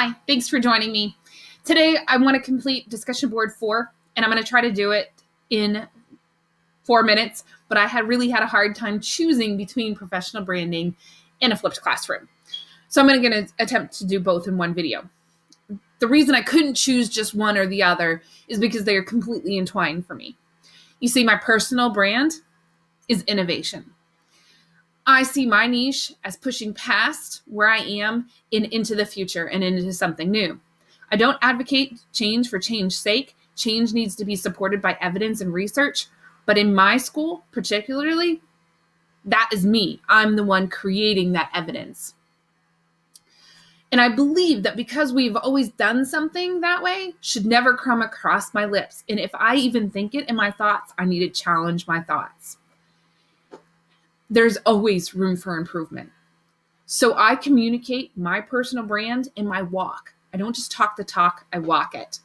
Hi, thanks for joining me. Today, I want to complete discussion board 4, and I'm going to try to do it in 4 minutes, but I really had a hard time choosing between professional branding and a flipped classroom. So I'm going to attempt to do both in one video. The reason I couldn't choose just one or the other is because they are completely entwined for me. You see, my personal brand is innovation. I see my niche as pushing past where I am and into the future and into something new. I don't advocate change for change's sake. Change needs to be supported by evidence and research. But in my school, particularly, that is me. I'm the one creating that evidence. And I believe that because we've always done something that way, should never come across my lips. And if I even think it in my thoughts, I need to challenge my thoughts. There's always room for improvement. So I communicate my personal brand in my walk. I don't just talk the talk, I walk it.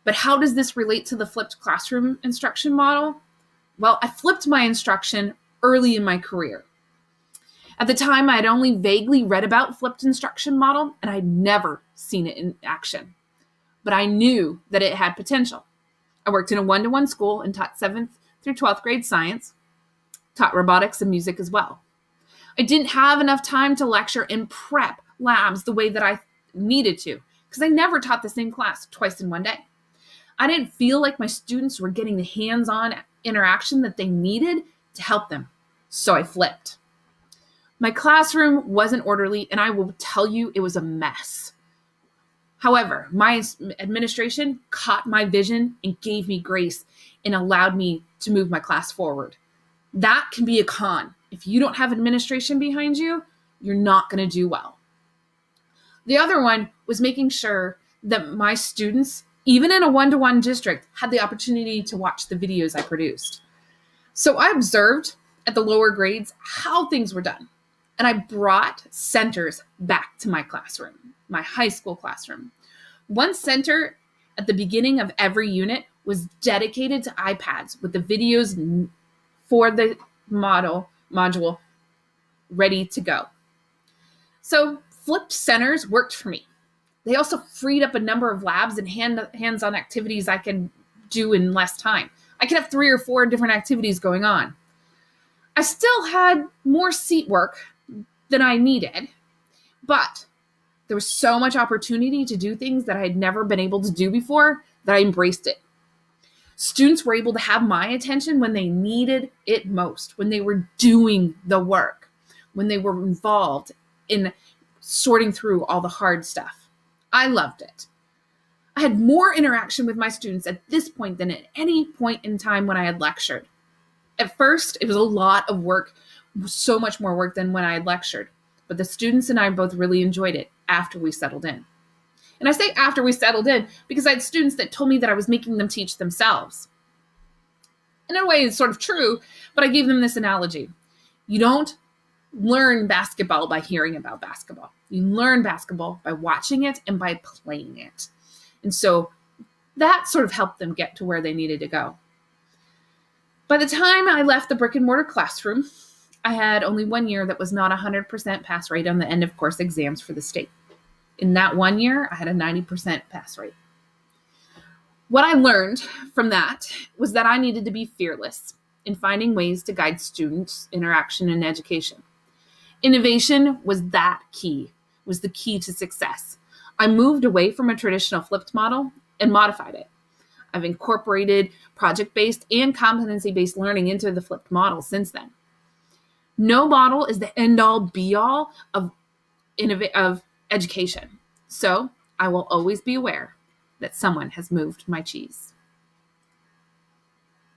But how does this relate to the flipped classroom instruction model? Well, I flipped my instruction early in my career. At the time, I had only vaguely read about flipped instruction model, and I'd never seen it in action. But I knew that it had potential. I worked in a one-to-one school and taught 7th through 12th grade science, taught robotics and music as well. I didn't have enough time to lecture and prep labs the way that I needed to, because I never taught the same class twice in one day. I didn't feel like my students were getting the hands-on interaction that they needed to help them, so I flipped. My classroom wasn't orderly, and I will tell you it was a mess. However, my administration caught my vision and gave me grace and allowed me to move my class forward. That can be a con. If you don't have administration behind you, you're not going to do well. The other one was making sure that my students, even in a one-to-one district, had the opportunity to watch the videos I produced. So I observed at the lower grades how things were done. And I brought centers back to my classroom, my high school classroom. One center at the beginning of every unit was dedicated to iPads with the videos for the module ready to go. So flipped centers worked for me. They also freed up a number of labs and hands-on activities I can do in less time. I could have 3 or 4 different activities going on. I still had more seat work than I needed, but there was so much opportunity to do things that I had never been able to do before that I embraced it. Students were able to have my attention when they needed it most, when they were doing the work, when they were involved in sorting through all the hard stuff. I loved it. I had more interaction with my students at this point than at any point in time when I had lectured. At first, it was a lot of work, so much more work than when I had lectured, but the students and I both really enjoyed it after we settled in. And I say after we settled in because I had students that told me that I was making them teach themselves. In a way, it's sort of true, but I gave them this analogy. You don't learn basketball by hearing about basketball. You learn basketball by watching it and by playing it. And so that sort of helped them get to where they needed to go. By the time I left the brick and mortar classroom, I had only 1 year that was not 100% pass rate on the end of course exams for the state. In that 1 year, I had a 90% pass rate. What I learned from that was that I needed to be fearless in finding ways to guide students' interaction and education. Innovation was the key to success. I moved away from a traditional flipped model and modified it. I've incorporated project-based and competency-based learning into the flipped model since then. No model is the end-all, be-all of education. So I will always be aware that someone has moved my cheese.